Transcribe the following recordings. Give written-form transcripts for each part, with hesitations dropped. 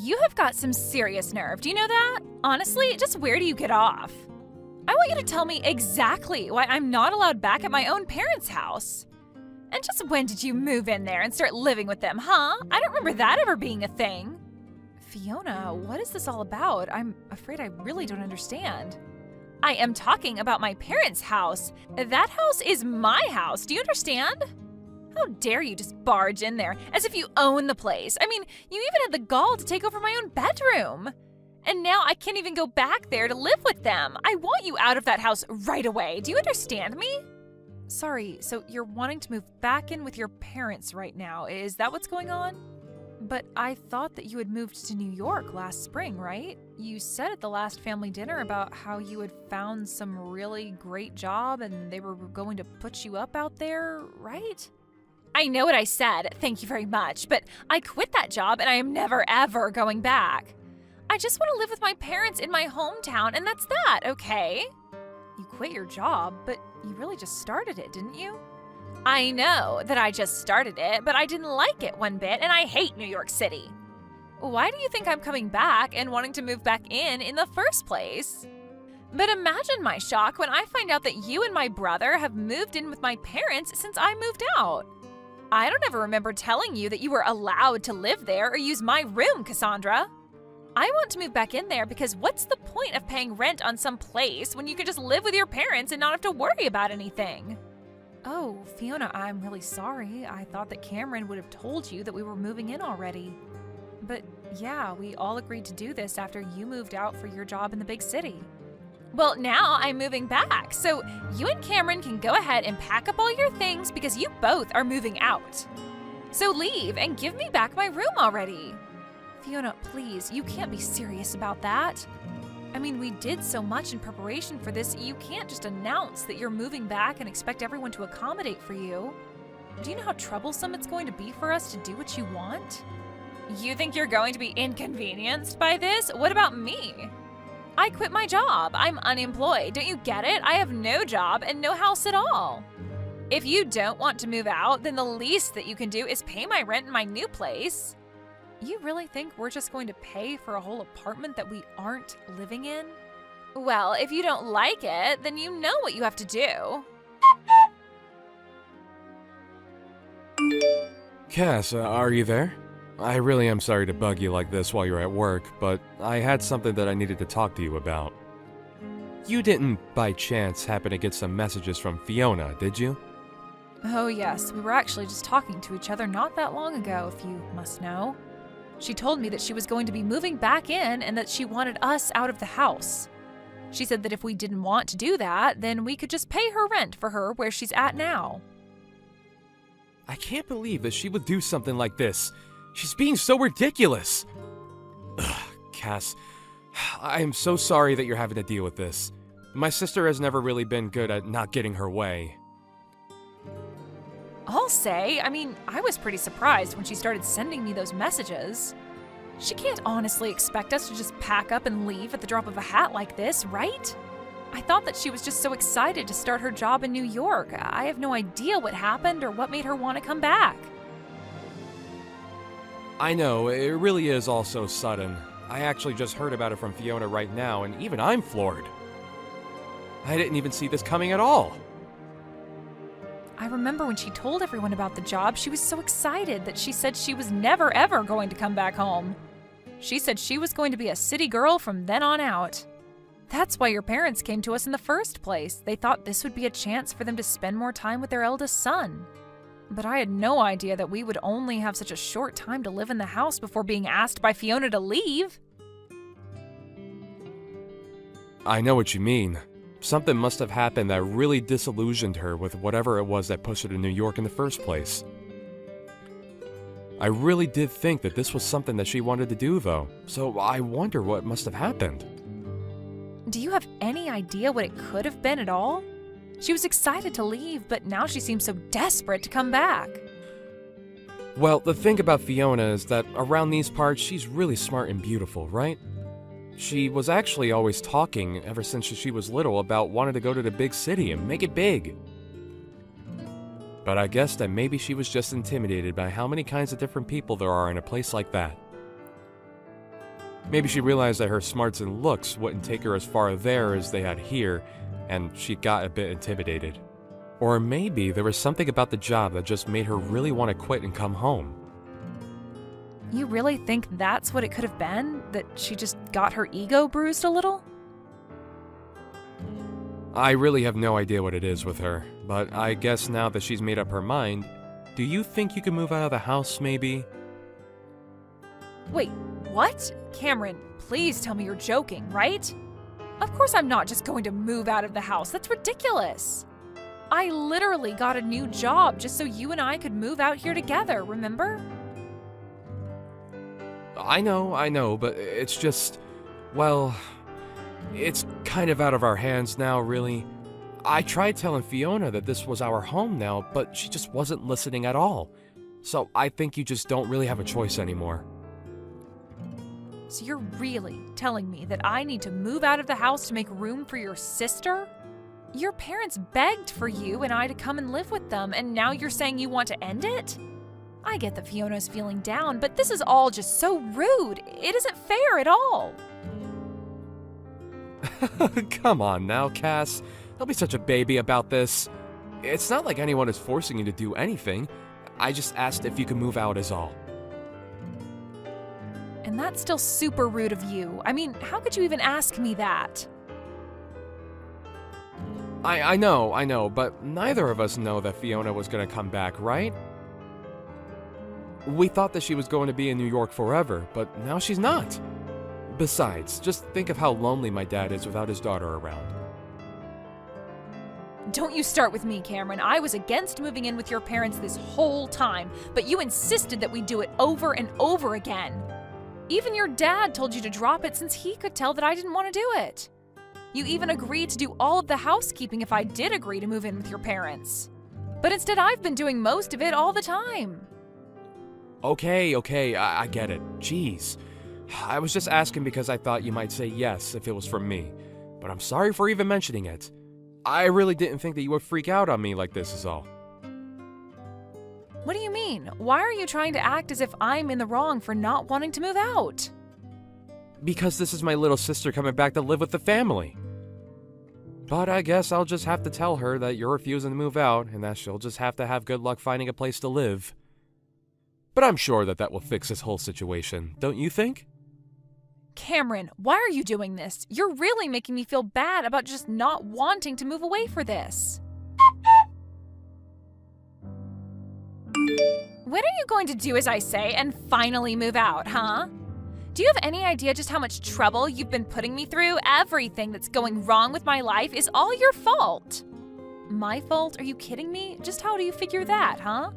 You have got some serious nerve, do you know that? Honestly, just where do you get off? I want you to tell me exactly why I'm not allowed back at my own parents' house. And just when did you move in there and start living with them, huh? I don't remember that ever being a thing. Fiona, what is this all about? I'm afraid I really don't understand. I am talking about my parents' house. That house is my house, do you understand? How dare you just barge in there as if you own the place? I mean, you even had the gall to take over my own bedroom. And now I can't even go back there to live with them. I want you out of that house right away. Do you understand me? Sorry, so you're wanting to move back in with your parents right now. Is that what's going on? But I thought that you had moved to New York last spring, right? You said at the last family dinner about how you had found some really great job and they were going to put you up out there, right? I know what I said, thank you very much, but I quit that job and I am never ever going back. I just want to live with my parents in my hometown and that's that, okay? You quit your job, but you really just started it, didn't you? I know that I just started it, but I didn't like it one bit and I hate New York City. Why do you think I'm coming back and wanting to move back in the first place? But imagine my shock when I find out that you and my brother have moved in with my parents since I moved out. I don't ever remember telling you that you were allowed to live there or use my room, Cassandra. I want to move back in there because what's the point of paying rent on some place when you could just live with your parents and not have to worry about anything? Oh, Fiona, I'm really sorry. I thought that Cameron would have told you that we were moving in already. But yeah, we all agreed to do this after you moved out for your job in the big city. Well, now I'm moving back, so you and Cameron can go ahead and pack up all your things because you both are moving out. So leave and give me back my room already. Fiona, please, you can't be serious about that. I mean, we did so much in preparation for this, you can't just announce that you're moving back and expect everyone to accommodate for you. Do you know how troublesome it's going to be for us to do what you want? You think you're going to be inconvenienced by this? What about me? I quit my job. I'm unemployed. Don't you get it? I have no job and no house at all. If you don't want to move out, then the least that you can do is pay my rent in my new place. You really think we're just going to pay for a whole apartment that we aren't living in? Well, if you don't like it, then you know what you have to do. Cass, are you there? I really am sorry to bug you like this while you're at work, but I had something that I needed to talk to you about. You didn't, by chance, happen to get some messages from Fiona, did you? Oh yes, we were actually just talking to each other not that long ago, if you must know. She told me that she was going to be moving back in and that she wanted us out of the house. She said that if we didn't want to do that, then we could just pay her rent for her where she's at now. I can't believe that she would do something like this. She's being so ridiculous. Ugh, Cass, I am so sorry that you're having to deal with this. My sister has never really been good at not getting her way. I'll say, I was pretty surprised when she started sending me those messages. She can't honestly expect us to just pack up and leave at the drop of a hat like this, right? I thought that she was just so excited to start her job in New York. I have no idea what happened or what made her want to come back. I know, it really is all so sudden. I actually just heard about it from Fiona right now, and even I'm floored. I didn't even see this coming at all. I remember when she told everyone about the job, she was so excited that she said she was never ever going to come back home. She said she was going to be a city girl from then on out. That's why your parents came to us in the first place. They thought this would be a chance for them to spend more time with their eldest son. But I had no idea that we would only have such a short time to live in the house before being asked by Fiona to leave. I know what you mean. Something must have happened that really disillusioned her with whatever it was that pushed her to New York in the first place. I really did think that this was something that she wanted to do, though, so I wonder what must have happened. Do you have any idea what it could have been at all? She was excited to leave, but now she seems so desperate to come back. Well, the thing about Fiona is that around these parts, she's really smart and beautiful, right? She was actually always talking, ever since she was little, about wanting to go to the big city and make it big. But I guess that maybe she was just intimidated by how many kinds of different people there are in a place like that. Maybe she realized that her smarts and looks wouldn't take her as far there as they had here, and she got a bit intimidated. Or maybe there was something about the job that just made her really want to quit and come home. You really think that's what it could have been? That she just got her ego bruised a little? I really have no idea what it is with her, but I guess now that she's made up her mind, do you think you could move out of the house maybe? Wait, what? Cameron, please tell me you're joking, right? Of course I'm not just going to move out of the house. That's ridiculous. I literally got a new job just so you and I could move out here together, remember? I know, but it's just, well, it's kind of out of our hands now, really. I tried telling Fiona that this was our home now, but she just wasn't listening at all. So I think you just don't really have a choice anymore. So you're really telling me that I need to move out of the house to make room for your sister? Your parents begged for you and I to come and live with them, and now you're saying you want to end it? I get that Fiona's feeling down, but this is all just so rude. It isn't fair at all. Come on now, Cass. Don't be such a baby about this. It's not like anyone is forcing you to do anything. I just asked if you could move out is all. And that's still super rude of you. I mean, how could you even ask me that? I know, but neither of us know that Fiona was gonna come back, right? We thought that she was going to be in New York forever, but now she's not. Besides, just think of how lonely my dad is without his daughter around. Don't you start with me, Cameron. I was against moving in with your parents this whole time, but you insisted that we do it over and over again. Even your dad told you to drop it since he could tell that I didn't want to do it. You even agreed to do all of the housekeeping if I did agree to move in with your parents. But instead, I've been doing most of it all the time. Okay, I get it. Jeez. I was just asking because I thought you might say yes if it was from me, but I'm sorry for even mentioning it. I really didn't think that you would freak out on me like this is all. What do you mean? Why are you trying to act as if I'm in the wrong for not wanting to move out? Because this is my little sister coming back to live with the family. But I guess I'll just have to tell her that you're refusing to move out and that she'll just have to have good luck finding a place to live. But I'm sure that will fix this whole situation, don't you think? Cameron, why are you doing this? You're really making me feel bad about just not wanting to move away for this. When are you going to do as I say and finally move out, huh? Do you have any idea just how much trouble you've been putting me through? Everything that's going wrong with my life is all your fault. My fault? Are you kidding me? Just how do you figure that, huh?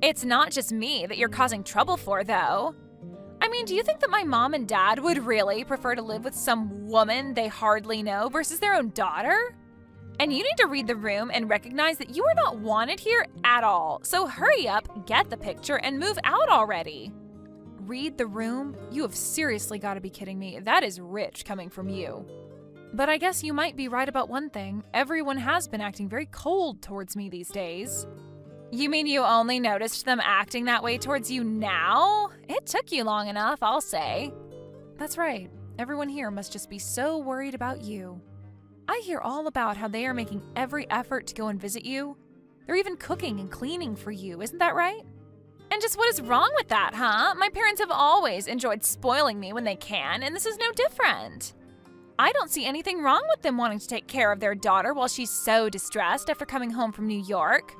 It's not just me that you're causing trouble for, though. I mean, do you think that my mom and dad would really prefer to live with some woman they hardly know versus their own daughter? And you need to read the room and recognize that you are not wanted here at all. So hurry up, get the picture, and move out already. Read the room? You have seriously got to be kidding me. That is rich coming from you. But I guess you might be right about one thing. Everyone has been acting very cold towards me these days. You mean you only noticed them acting that way towards you now? It took you long enough, I'll say. That's right. Everyone here must just be so worried about you. I hear all about how they are making every effort to go and visit you. They're even cooking and cleaning for you, isn't that right? And just what is wrong with that, huh? My parents have always enjoyed spoiling me when they can, and this is no different. I don't see anything wrong with them wanting to take care of their daughter while she's so distressed after coming home from New York.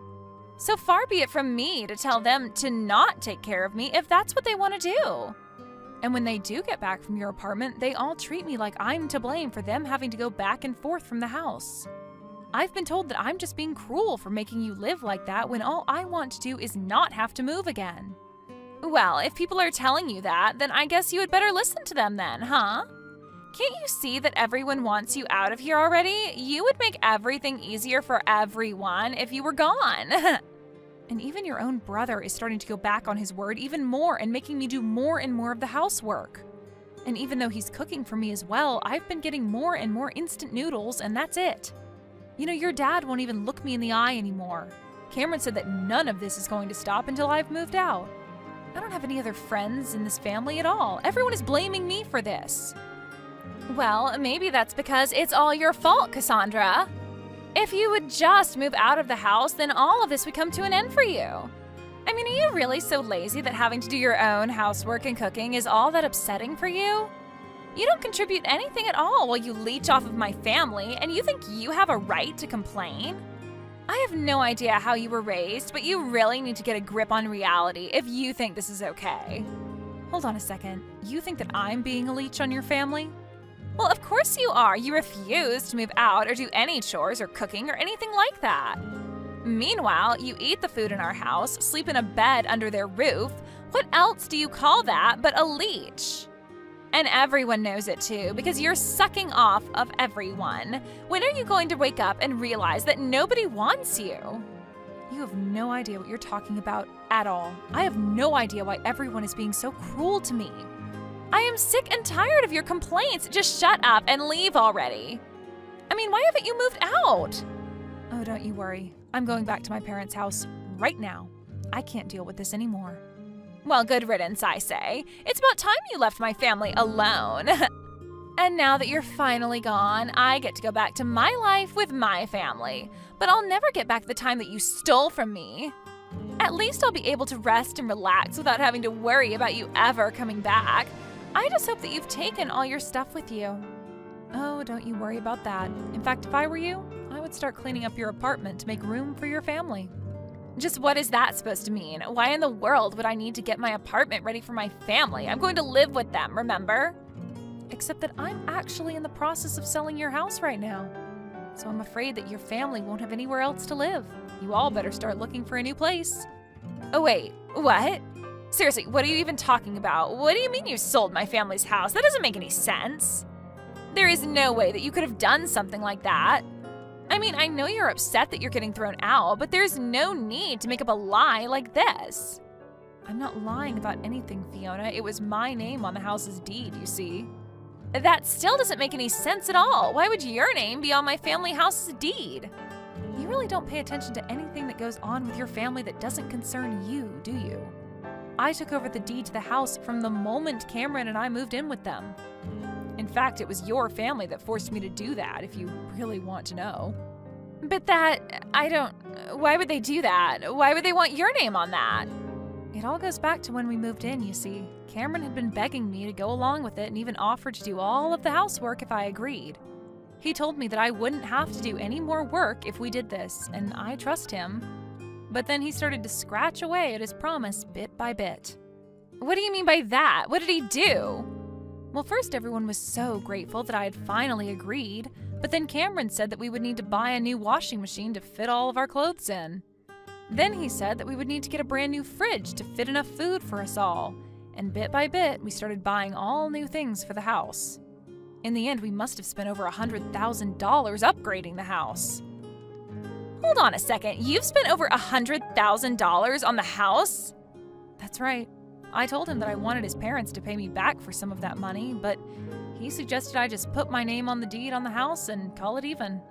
So far be it from me to tell them to not take care of me if that's what they want to do. And when they do get back from your apartment, they all treat me like I'm to blame for them having to go back and forth from the house. I've been told that I'm just being cruel for making you live like that when all I want to do is not have to move again. Well, if people are telling you that, then I guess you had better listen to them then, huh? Can't you see that everyone wants you out of here already? You would make everything easier for everyone if you were gone. And even your own brother is starting to go back on his word even more and making me do more and more of the housework. And even though he's cooking for me as well, I've been getting more and more instant noodles, and that's it. You know, your dad won't even look me in the eye anymore. Cameron said that none of this is going to stop until I've moved out. I don't have any other friends in this family at all. Everyone is blaming me for this. Well, maybe that's because it's all your fault, Cassandra. If you would just move out of the house, then all of this would come to an end for you. I mean, are you really so lazy that having to do your own housework and cooking is all that upsetting for you? You don't contribute anything at all while you leech off of my family, and you think you have a right to complain? I have no idea how you were raised, but you really need to get a grip on reality if you think this is okay. Hold on a second. You think that I'm being a leech on your family? Well, of course you are. You refuse to move out or do any chores or cooking or anything like that. Meanwhile, you eat the food in our house, sleep in a bed under their roof. What else do you call that but a leech? And everyone knows it too, because you're sucking off of everyone. When are you going to wake up and realize that nobody wants you? You have no idea what you're talking about at all. I have no idea why everyone is being so cruel to me. I am sick and tired of your complaints. Just shut up and leave already. I mean, why haven't you moved out? Oh, don't you worry. I'm going back to my parents' house right now. I can't deal with this anymore. Well, good riddance, I say. It's about time you left my family alone. And now that you're finally gone, I get to go back to my life with my family. But I'll never get back the time that you stole from me. At least I'll be able to rest and relax without having to worry about you ever coming back. I just hope that you've taken all your stuff with you. Oh, don't you worry about that. In fact, if I were you, I would start cleaning up your apartment to make room for your family. Just what is that supposed to mean? Why in the world would I need to get my apartment ready for my family? I'm going to live with them, remember? Except that I'm actually in the process of selling your house right now. So I'm afraid that your family won't have anywhere else to live. You all better start looking for a new place. Oh wait, what? Seriously, what are you even talking about? What do you mean you sold my family's house? That doesn't make any sense. There is no way that you could have done something like that. I mean, I know you're upset that you're getting thrown out, but there's no need to make up a lie like this. I'm not lying about anything, Fiona. It was my name on the house's deed, you see. That still doesn't make any sense at all. Why would your name be on my family house's deed? You really don't pay attention to anything that goes on with your family that doesn't concern you, do you? I took over the deed to the house from the moment Cameron and I moved in with them. In fact, it was your family that forced me to do that, if you really want to know. But why would they do that? Why would they want your name on that? It all goes back to when we moved in, you see. Cameron had been begging me to go along with it and even offered to do all of the housework if I agreed. He told me that I wouldn't have to do any more work if we did this, and I trust him. But then he started to scratch away at his promise bit by bit. What do you mean by that? What did he do? Well, first everyone was so grateful that I had finally agreed, but then Cameron said that we would need to buy a new washing machine to fit all of our clothes in. Then he said that we would need to get a brand new fridge to fit enough food for us all, and bit by bit we started buying all new things for the house. In the end, we must have spent over $100,000 upgrading the house. Hold on a second, you've spent over $100,000 on the house? That's right. I told him that I wanted his parents to pay me back for some of that money, but he suggested I just put my name on the deed on the house and call it even.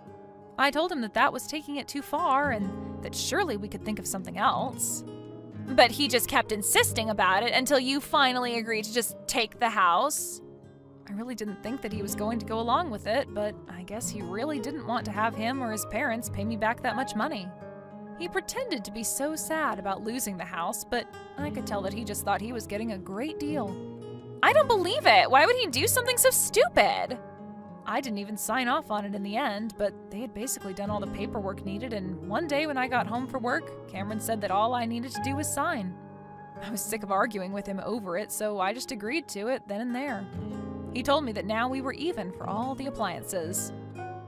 I told him that that was taking it too far and that surely we could think of something else. But he just kept insisting about it until you finally agreed to just take the house. I really didn't think that he was going to go along with it, but I guess he really didn't want to have him or his parents pay me back that much money. He pretended to be so sad about losing the house, but I could tell that he just thought he was getting a great deal. I don't believe it! Why would he do something so stupid? I didn't even sign off on it in the end, but they had basically done all the paperwork needed, and one day when I got home from work, Cameron said that all I needed to do was sign. I was sick of arguing with him over it, so I just agreed to it then and there. He told me that now we were even for all the appliances.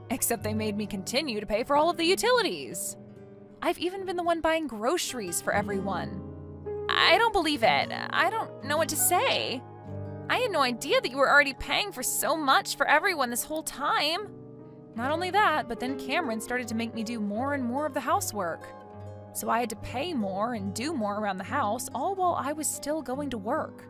Except they made me continue to pay for all of the utilities. I've even been the one buying groceries for everyone. I don't believe it. I don't know what to say. I had no idea that you were already paying for so much for everyone this whole time. Not only that, but then Cameron started to make me do more and more of the housework. So I had to pay more and do more around the house, all while I was still going to work.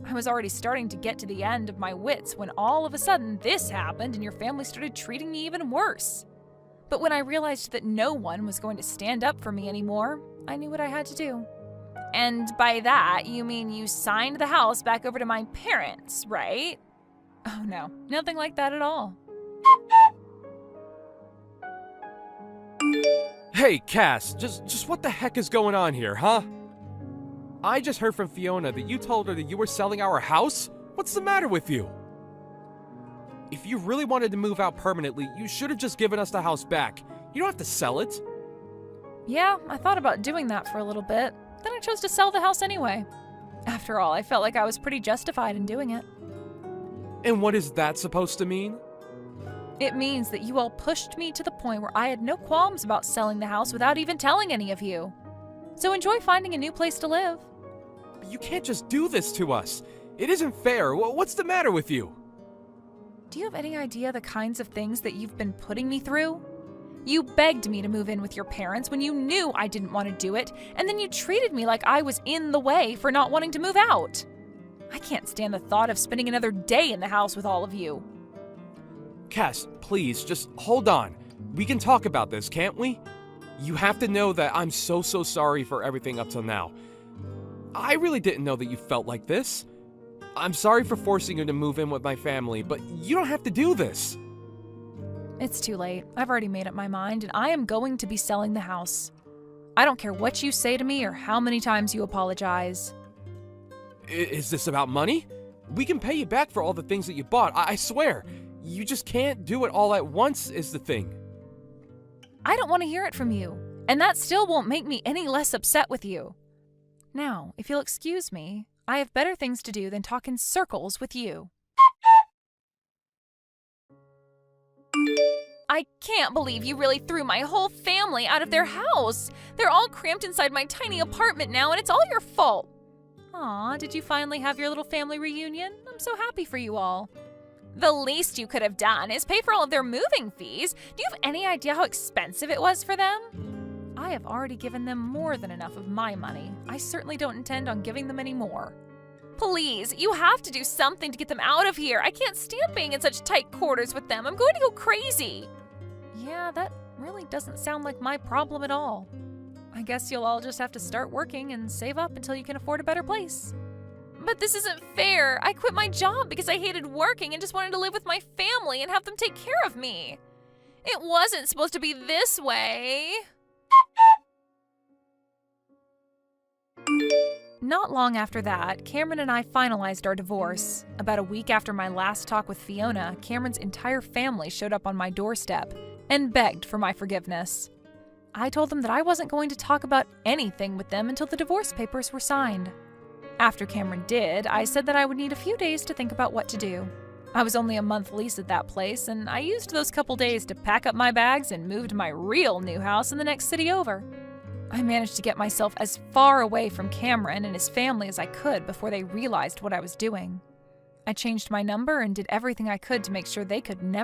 I was already starting to get to the end of my wits when all of a sudden this happened and your family started treating me even worse. But when I realized that no one was going to stand up for me anymore, I knew what I had to do. And by that, you mean you signed the house back over to my parents, right? Oh no, nothing like that at all. Hey, Cass, just what the heck is going on here, huh? I just heard from Fiona that you told her that you were selling our house? What's the matter with you? If you really wanted to move out permanently, you should have just given us the house back. You don't have to sell it. Yeah, I thought about doing that for a little bit. Then I chose to sell the house anyway. After all, I felt like I was pretty justified in doing it. And what is that supposed to mean? It means that you all pushed me to the point where I had no qualms about selling the house without even telling any of you. So enjoy finding a new place to live. But you can't just do this to us. It isn't fair. What's the matter with you? Do you have any idea the kinds of things that you've been putting me through? You begged me to move in with your parents when you knew I didn't want to do it, and then you treated me like I was in the way for not wanting to move out. I can't stand the thought of spending another day in the house with all of you. Cass, please, just hold on. We can talk about this, can't we? You have to know that I'm so sorry for everything up till now. I really didn't know that you felt like this. I'm sorry for forcing you to move in with my family, but you don't have to do this. It's too late. I've already made up my mind, and I am going to be selling the house. I don't care what you say to me or how many times you apologize. Is this about money? We can pay you back for all the things that you bought, I swear. You just can't do it all at once is the thing. I don't want to hear it from you, and that still won't make me any less upset with you. Now, if you'll excuse me, I have better things to do than talk in circles with you. I can't believe you really threw my whole family out of their house. They're all cramped inside my tiny apartment now, and it's all your fault. Aw, did you finally have your little family reunion? I'm so happy for you all. The least you could have done is pay for all of their moving fees. Do you have any idea how expensive it was for them? I have already given them more than enough of my money. I certainly don't intend on giving them any more. Please, you have to do something to get them out of here. I can't stand being in such tight quarters with them. I'm going to go crazy. Yeah, that really doesn't sound like my problem at all. I guess you'll all just have to start working and save up until you can afford a better place. But this isn't fair. I quit my job because I hated working and just wanted to live with my family and have them take care of me. It wasn't supposed to be this way. Not long after that, Cameron and I finalized our divorce. About a week after my last talk with Fiona, Cameron's entire family showed up on my doorstep and begged for my forgiveness. I told them that I wasn't going to talk about anything with them until the divorce papers were signed. After Cameron did, I said that I would need a few days to think about what to do. I was only a month lease at that place, and I used those couple days to pack up my bags and move to my real new house in the next city over. I managed to get myself as far away from Cameron and his family as I could before they realized what I was doing. I changed my number and did everything I could to make sure they could never